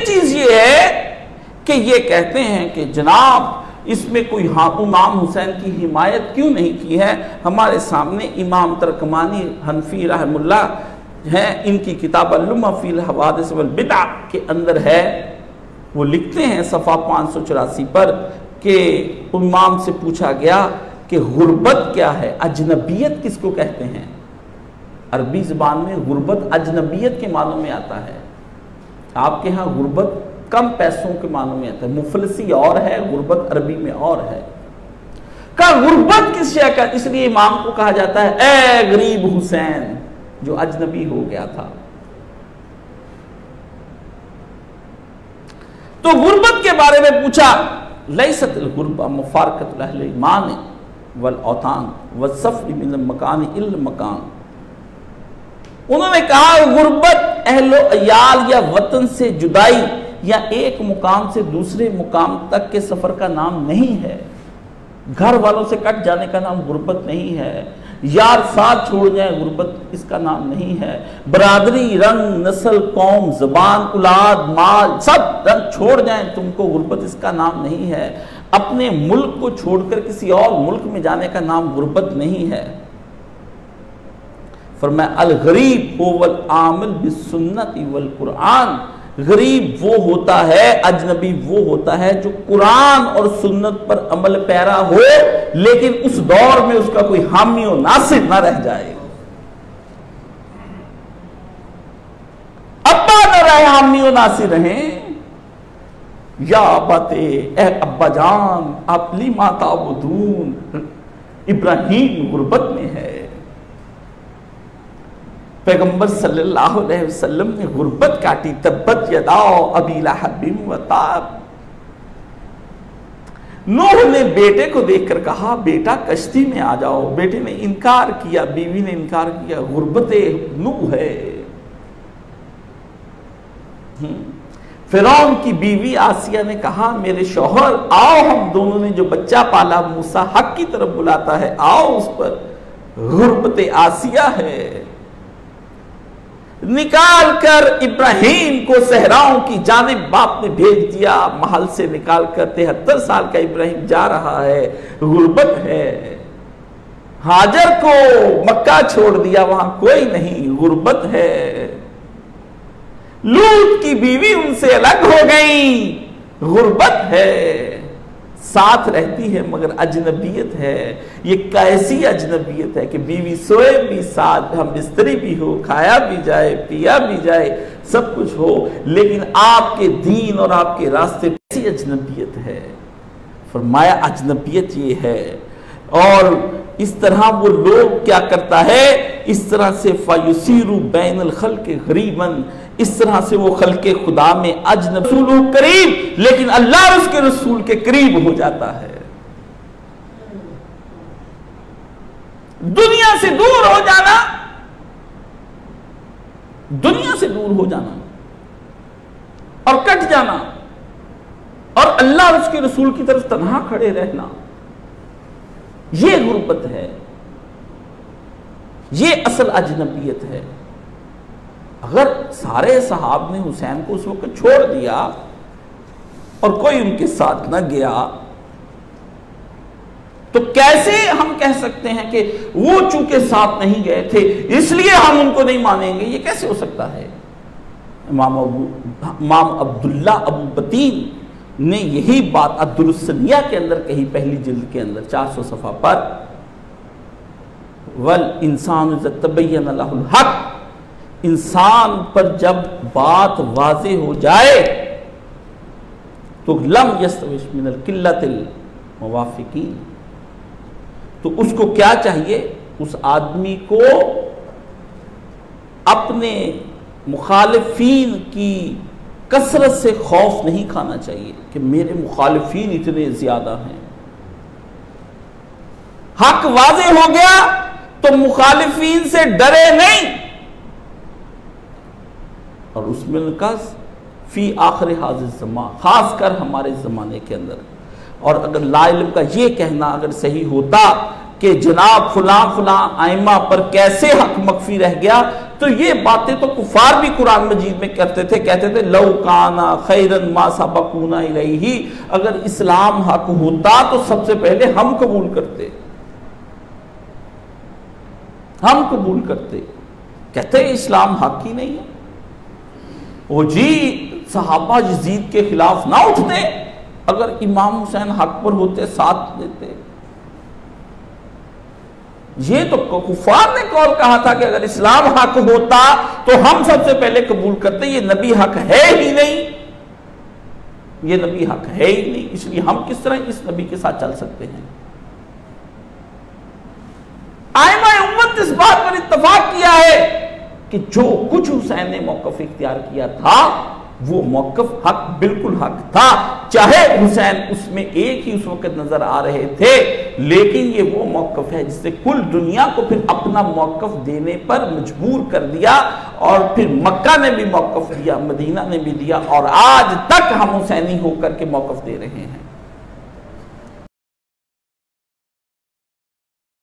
चीज ये है कि ये कहते हैं कि जनाब इसमें कोई इमाम हुसैन की हिमायत क्यों नहीं की है। हमारे सामने इमाम तरकमानी हनफी रहमुल्लाह हैं, इनकी किताब अल-लुम्मा फ़िल हवादिस वल बिदअ के अंदर है, वो लिखते हैं सफ़ा 584 पर कि इमाम से पूछा गया कि गुर्बत क्या है, अजनबियत किसको कहते हैं। अरबी ज़बान में गुर्बत अजनबियत के मानों में आता है, आपके यहाँ गुर्बत कम पैसों के मानों में आता है, मुफलसी और है, गुर्बत अरबी में और है। का गुर्बत किस शय का, इसलिए इमाम को कहा जाता है ए गरीब हुसैन जो अजनबी हो गया था। तो गुर्बत के बारे में पूछा, लैसतुल गुर्बा मुफारकतुल अहल ईमान वल औतान वसफ़र मिन मकान इल मकान। उन्होंने कहा गुर्बत अहलो अयाल या वतन से जुदाई या एक मुकाम से दूसरे मुकाम तक के सफर का नाम नहीं है। घर वालों से कट जाने का नाम गुर्बत नहीं है, यार साथ छोड़ जाए गुर्बत इसका नाम नहीं है। बरादरी, रंग, नस्ल, कौम, जबान, औलाद, माल सब रंग छोड़ जाए तुमको, गुर्बत इसका नाम नहीं है। अपने मुल्क को छोड़कर किसी और मुल्क में जाने का नाम गुर्बत नहीं है। फरमाया अल गरीब हुवल आमिल बिस्सुन्नति वल कुरान। गरीब वो होता है, अजनबी वो होता है जो कुरान और सुन्नत पर अमल पैरा हो, लेकिन उस दौर में उसका कोई हामी और नासिर ना रह जाए। अब्बा न रहे, हामी और नासिर रहे। या बाते ए अब्बा जान आप ली माता बुदून। इब्राहिम गुर्बत में है, पैगंबर सल्लल्लाहु अलैहि वसल्लम ने गुर्बत काटी। तब्बत यदाओ अबी लहबिन व ताब। नूह ने बेटे को देखकर कहा बेटा कश्ती में आ जाओ, बेटे ने इनकार किया, बीवी ने इनकार किया। गुर्बत नूह है। फिरौन की बीवी आसिया ने कहा मेरे शौहर आओ, हम दोनों ने जो बच्चा पाला मूसा हक की तरफ बुलाता है, आओ उस पर। गुर्बत आसिया है। निकाल कर इब्राहिम को सहराओं की जानिब बाप ने भेज दिया, महल से निकाल कर 73 साल का इब्राहिम जा रहा है, गुर्बत है। हाजर को मक्का छोड़ दिया, वहां कोई नहीं, गुर्बत है। लूत की बीवी उनसे अलग हो गई, गुर्बत है। साथ रहती है मगर अजनबियत है। ये कैसी अजनबियत है कि बीवी सोए भी साथ, हम बिस्तरी भी हो, खाया भी जाए, पिया भी जाए, सब कुछ हो, लेकिन आपके दीन और आपके रास्ते कैसी अजनबियत है। फरमाया अजनबियत ये है। और इस तरह वो लोग क्या करता है, इस तरह से फायुसीरु बैनल खल्क़ गरीबन, इस तरह से वो खल्क़े खुदा में अजनबी करीब, लेकिन अल्लाह और उसके रसूल के करीब हो जाता है। दुनिया से दूर हो जाना, दुनिया से दूर हो जाना और कट जाना, और अल्लाह और उसके रसूल की तरफ तन्हा खड़े रहना, ये गुर्बत है, ये असल अजनबियत है। अगर सारे सहाब ने हुसैन को उस वक्त छोड़ दिया और कोई उनके साथ न गया, तो कैसे हम कह सकते हैं कि वो चूंकि साथ नहीं गए थे इसलिए हम उनको नहीं मानेंगे? ये कैसे हो सकता है? इमाम अब्दुल्ला अबू बतीन ने यही बात अद्दुरुस्सनिया के अंदर कही, पहली जिल्द के अंदर 400 सफ़ा पर। वल इंसान तबय्यन लहुल हक, इंसान पर जब बात वाज़े हो जाए तो लम यस्तविश मिनल किल्लतिल मुवाफ़िकीन, तो उसको क्या चाहिए? उस आदमी को अपने मुखालिफीन की कसरत से खौफ नहीं खाना चाहिए कि मेरे मुखालिफीन इतने ज्यादा हैं। हक वाज़े हो गया तो मुखालिफीन से डरे नहीं। और उसमें कस फी आखिर हाज़िर ज़मा, खासकर हमारे ज़माने के अंदर। और अगर ला इल्म का ये कहना अगर सही होता कि जनाब फुला फुला आइमा पर कैसे हक मख्फी रह गया, तो ये बातें तो कुफार भी कुरान मजीद में करते थे, कहते थे लौ काना खैरन मा सबकूना इलैहि, अगर इस्लाम हक होता तो सबसे पहले हम कबूल करते, हम कबूल करते। कहते इस्लाम हक ही नहीं है। ओ जी, सहाबा यजीद के खिलाफ ना उठते, अगर इमाम हुसैन हक पर होते साथ देते। ये तो कुफार ने कौल कहा था कि अगर इस्लाम हक होता तो हम सबसे पहले कबूल करते, ये नबी हक है ही नहीं, ये नबी हक है ही नहीं, इसलिए हम किस तरह इस नबी के साथ चल सकते हैं। आइमा उम्मत इस बात पर इत्तफाक किया है कि जो कुछ हुसैन ने मौकफ इख्तियार किया था वो मौकफ हक, बिल्कुल हक था, चाहे हुसैन उसमें एक ही उस वक्त नजर आ रहे थे, लेकिन ये वो मौकफ है जिससे कुल दुनिया को फिर अपना मौकफ देने पर मजबूर कर दिया, और फिर मक्का ने भी मौकफ दिया, मदीना ने भी दिया, और आज तक हम हुसैनी होकर के मौकफ दे रहे हैं।